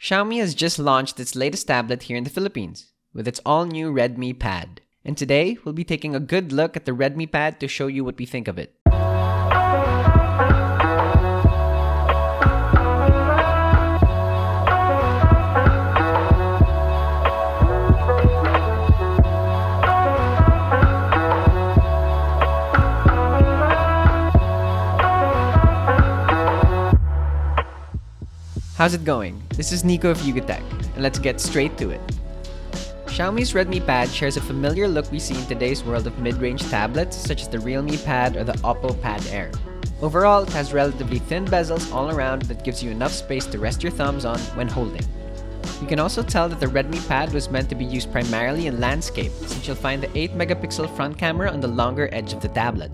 Xiaomi has just launched its latest tablet here in the Philippines with its all-new Redmi Pad. And today, we'll be taking a good look at the Redmi Pad to show you what we think of it. How's it going? This is Nico of Yugatech, and let's get straight to it. Xiaomi's Redmi Pad shares a familiar look we see in today's world of mid-range tablets such as the Realme Pad or the Oppo Pad Air. Overall, it has relatively thin bezels all around that gives you enough space to rest your thumbs on when holding. You can also tell that the Redmi Pad was meant to be used primarily in landscape since you'll find the 8-megapixel front camera on the longer edge of the tablet.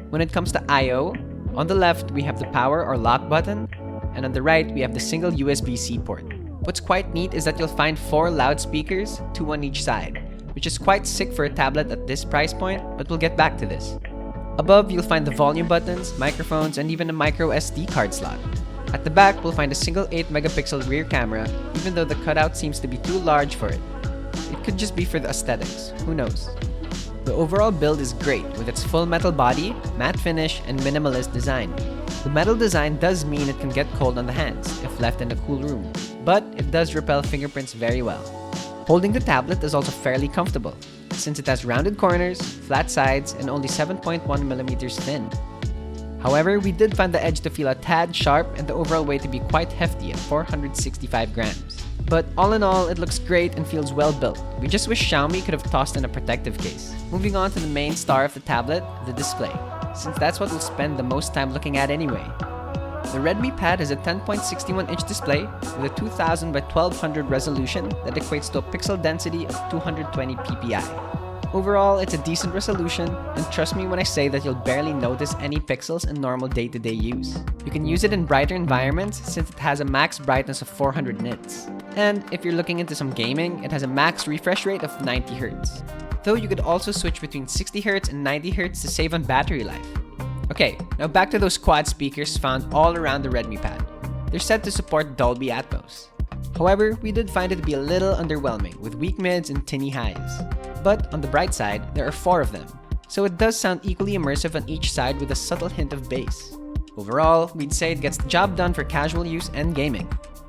When it comes to I/O, on the left we have the power or lock button, and on the right, we have the single USB-C port. What's quite neat is that you'll find 4 loudspeakers, 2 on each side, which is quite sick for a tablet at this price point, but we'll get back to this. Above, you'll find the volume buttons, microphones, and even a micro SD card slot. At the back, we'll find a single 8-megapixel rear camera, even though the cutout seems to be too large for it. It could just be for the aesthetics, who knows? The overall build is great with its full metal body, matte finish, and minimalist design. The metal design does mean it can get cold on the hands if left in a cool room, but it does repel fingerprints very well. Holding the tablet is also fairly comfortable, since it has rounded corners, flat sides, and only 7.1mm thin. However, we did find the edge to feel a tad sharp and the overall weight to be quite hefty at 465 grams. But all in all, it looks great and feels well built. We just wish Xiaomi could have tossed in a protective case. Moving on to the main star of the tablet, the display, since that's what we'll spend the most time looking at anyway. The Redmi Pad has a 10.61-inch display with a 2000 by 1200 resolution that equates to a pixel density of 220 ppi. Overall, it's a decent resolution, and trust me when I say that you'll barely notice any pixels in normal day-to-day use. You can use it in brighter environments since it has a max brightness of 400 nits. And if you're looking into some gaming, it has a max refresh rate of 90 Hz. Though you could also switch between 60 Hz and 90 Hz to save on battery life. Okay, now back to those quad speakers found all around the Redmi Pad. They're said to support Dolby Atmos. However, we did find it to be a little underwhelming with weak mids and tinny highs. But on the bright side, there are 4 of them, so it does sound equally immersive on each side with a subtle hint of bass. Overall, we'd say it gets the job done for casual use and gaming.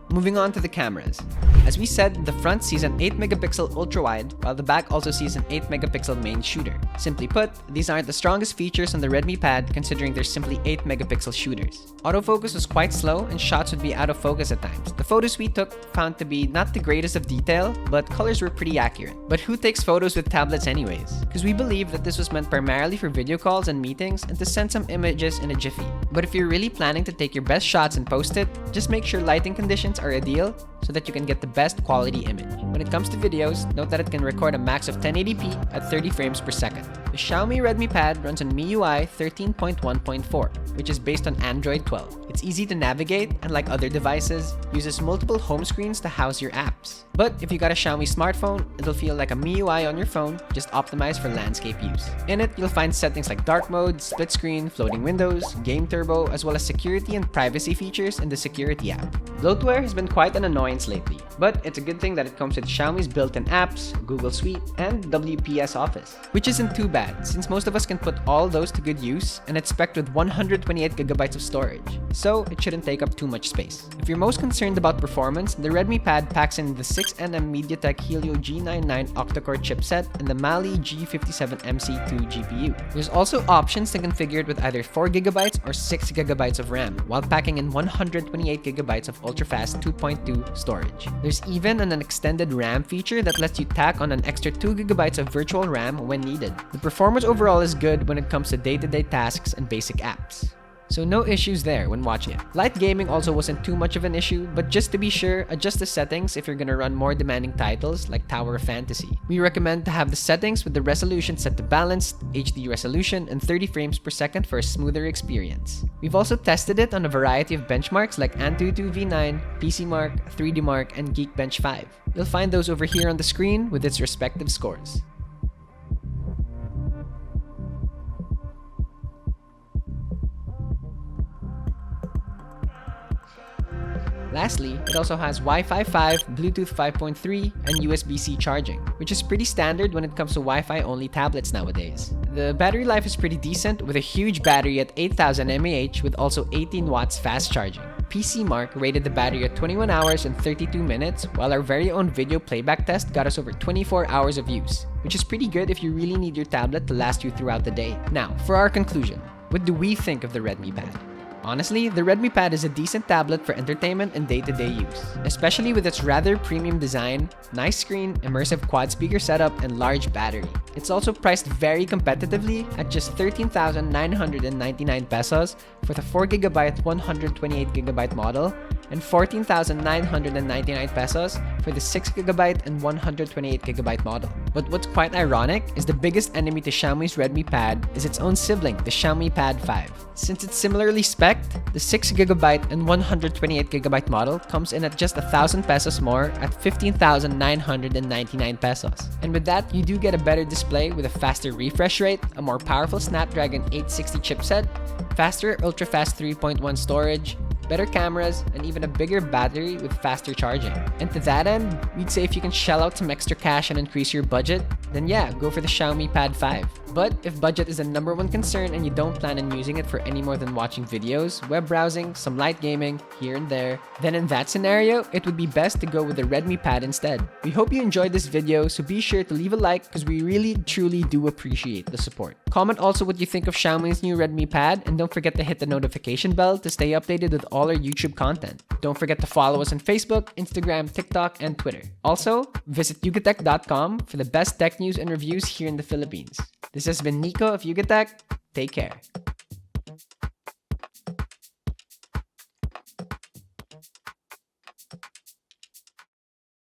Moving on to the cameras. As we said, the front sees an 8-megapixel ultra-wide, while the back also sees an 8-megapixel main shooter. Simply put, these aren't the strongest features on the Redmi Pad considering they're simply 8-megapixel shooters. Autofocus was quite slow and shots would be out of focus at times. The photos we took found to be not the greatest of detail, but colors were pretty accurate. But who takes photos with tablets anyways? Because we believe that this was meant primarily for video calls and meetings and to send some images in a jiffy. But if you're really planning to take your best shots and post it, just make sure lighting conditions are ideal so that you can get the best quality image. When it comes to videos, note that it can record a max of 1080p at 30 frames per second. The Xiaomi Redmi Pad runs on MIUI 13.1.4, which is based on Android 12. It's easy to navigate and, like other devices, uses multiple home screens to house your apps. But if you got a Xiaomi smartphone, it'll feel like a MIUI on your phone, just optimized for landscape use. In it, you'll find settings like dark mode, split screen, floating windows, game turbo, as well as security and privacy features in the security app. Bloatware has been quite an annoyance lately, but it's a good thing that it comes with Xiaomi's built-in apps, Google Suite, and WPS Office, which isn't too bad since most of us can put all those to good use, and it's spec'd with 128GB of storage, so it shouldn't take up too much space. If you're most concerned about performance, the Redmi Pad packs in the 6nm MediaTek Helio G99 octa-core chipset and the Mali G57MC2 GPU. There's also options to configure it with either 4GB or 6GB of RAM, while packing in 128GB of ultra-fast 2.2 storage. There's even an extended RAM feature that lets you tack on an extra 2GB of virtual RAM when needed. The performance overall is good when it comes to day-to-day tasks and basic apps. So no issues there when watching it. Light gaming also wasn't too much of an issue, but just to be sure, adjust the settings if you're gonna run more demanding titles like Tower of Fantasy. We recommend to have the settings with the resolution set to balanced, HD resolution, and 30 frames per second for a smoother experience. We've also tested it on a variety of benchmarks like Antutu V9, PCMark, 3DMark, and Geekbench 5. You'll find those over here on the screen with its respective scores. Lastly, it also has Wi-Fi 5, Bluetooth 5.3, and USB-C charging, which is pretty standard when it comes to Wi-Fi only tablets nowadays. The battery life is pretty decent with a huge battery at 8000 mAh with also 18 watts fast charging. PC Mark rated the battery at 21 hours and 32 minutes, while our very own video playback test got us over 24 hours of use, which is pretty good if you really need your tablet to last you throughout the day. Now, for our conclusion, what do we think of the Redmi Pad? Honestly, the Redmi Pad is a decent tablet for entertainment and day-to-day use, especially with its rather premium design, nice screen, immersive quad-speaker setup, and large battery. It's also priced very competitively at just 13,999 pesos for the 4GB 128GB model and 14,999 pesos for the 6GB and 128GB model. But what's quite ironic is the biggest enemy to Xiaomi's Redmi Pad is its own sibling, the Xiaomi Pad 5. Since it's similarly spec'd, the 6GB and 128GB model comes in at just 1,000 pesos more at 15,999 pesos. And with that, you do get a better display with a faster refresh rate, a more powerful Snapdragon 860 chipset, faster ultra-fast 3.1 storage, better cameras, and even a bigger battery with faster charging. And to that end, we'd say if you can shell out some extra cash and increase your budget, then yeah, go for the Xiaomi Pad 5. But if budget is the #1 concern and you don't plan on using it for any more than watching videos, web browsing, some light gaming, here and there, then in that scenario, it would be best to go with the Redmi Pad instead. We hope you enjoyed this video, so be sure to leave a like because we really truly do appreciate the support. Comment also what you think of Xiaomi's new Redmi Pad, and don't forget to hit the notification bell to stay updated with all our YouTube content. Don't forget to follow us on Facebook, Instagram, TikTok, and Twitter. Also, visit yugatech.com for the best tech news and reviews here in the Philippines. This has been Nico of Yugatech. Take care.